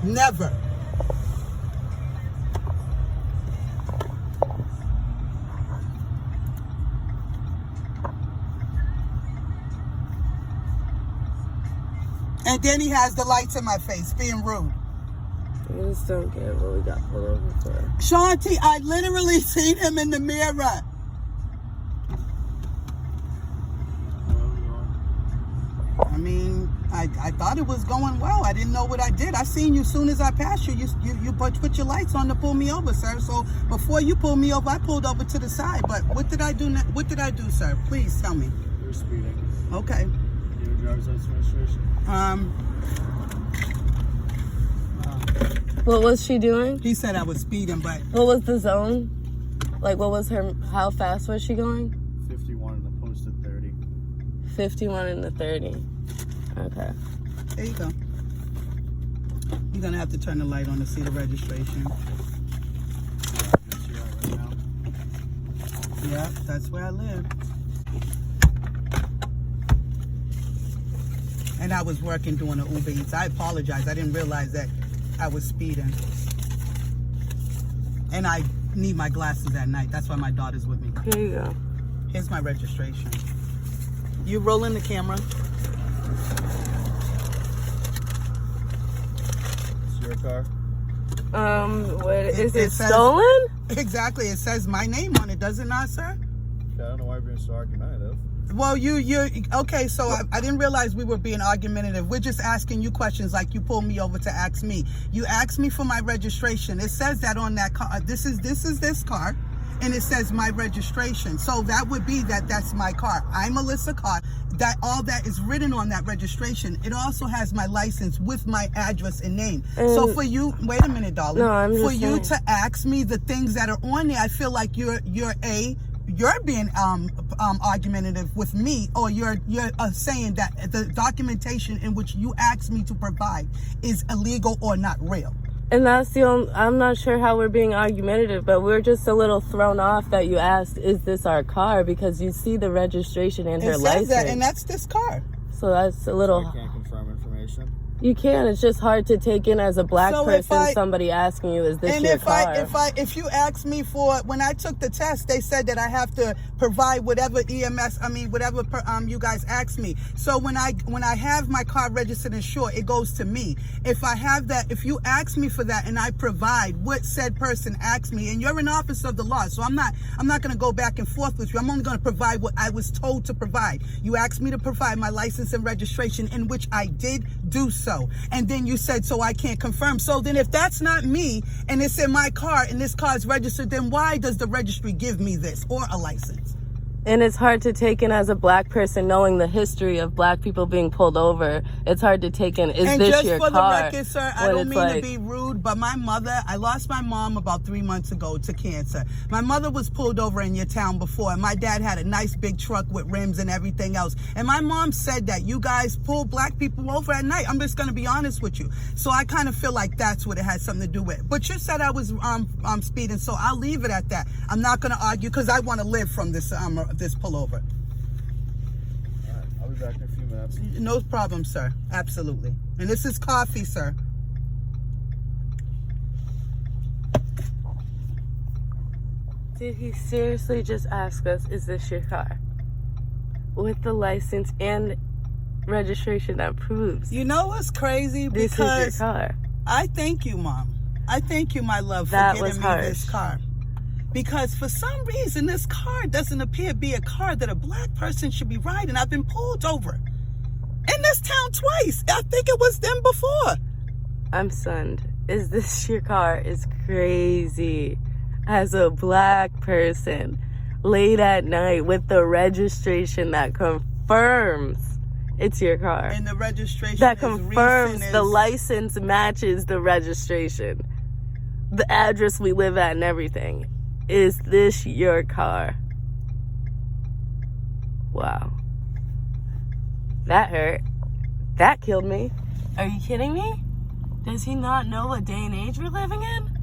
Never. And then he has the lights in my face, being rude. I just don't get what we got pulled over for. Shanti, I literally seen him in the mirror. I mean, I thought it was going well. I didn't know what I did. I seen you soon as I passed you. You put your lights on to pull me over, sir. So before you pulled me over, I pulled over to the side. But what did I do? What did I do, sir? Please tell me. You're speeding. Okay. Your driver's license registration. What was she doing? He said I was speeding, but What was the zone? Like, what was her, how fast was she going? 51 in the posted 30. 51 and the 30. Okay. there you go. You're gonna have to turn the light on to see the registration. That's you at right now. Yeah, that's where I live. And I was working doing the Uber Eats. I apologize. I didn't realize that I was speeding. And I need my glasses at night. That's why my daughter's with me. Here you go. Here's my registration. You rolling the camera? It's your car. Is it says- stolen? Exactly. It says my name on it, does it not, sir? Okay, I don't know why you're being so argumentative. Well, you're okay. So I didn't realize we were being argumentative. We're just asking you questions like you pulled me over to ask me. You asked me for my registration. It says that on that car. This is this car, and it says my registration. So that would be that's my car. I'm Melissa Carr. That all that is written on that registration. It also has my license with my address and name. So for you, wait a minute, darling. No, I'm just for you saying. to ask me the things that are on there, I feel like you're being argumentative with me, or you're saying that the documentation in which you asked me to provide is illegal or not real. And that's the only, I'm not sure how we're being argumentative, but we're just a little thrown off that you asked, is this our car? Because you see the registration and her It says license. that, and that's this car. So that's a little, I can't confirm information. you can, it's just hard to take in as a black So if person, somebody asking you, is this And your car? if you ask me for, when I took the test, they said that I have to provide whatever whatever you guys asked me. So when I have my car registered and insured, it goes to me. If I have that, if you ask me for that and I provide what said person asked me, and you're an officer of the law, so I'm not going to go back and forth with you. I'm only going to provide what I was told to provide. You asked me to provide my license and registration, in which I did do so. And then you said, so I can't confirm. So then if that's not me and it's in my car and this car is registered, then why does the registry give me this or a license? And it's hard to take in as a black person, knowing the history of black people being pulled over. It's hard to take in, is And this just your for car? the record, sir, I When don't it's mean to like- be rude, but my mother, I lost my mom about 3 months ago to cancer. My mother was pulled over in your town before, and my dad had a nice big truck with rims and everything else. And my mom said that you guys pull black people over at night. I'm just going to be honest with you. So I kind of feel like that's what it had something to do with. But you said I was speeding, so I'll leave it at that. I'm not going to argue because I want to live from this pullover. Alright, I'll be back in a few minutes. No problem, sir. Absolutely. And this is coffee, sir. Did he seriously just ask us, is this your car? With the license and registration that proves You know what's crazy? this is Because your car. I thank you, Mom. I thank you, my love, for That getting was me harsh. this car. Because for some reason, this car doesn't appear to be a car that a black person should be riding. I've been pulled over in this town twice. I think it was them before. I'm stunned. Is this your car? Is crazy. As a black person, late at night with the registration that confirms it's your car. And the registration That is confirms recent the as- license matches the registration. The address we live at and everything. Is this your car? Wow. That hurt. That killed me. Are you kidding me? Does he not know what day and age we're living in?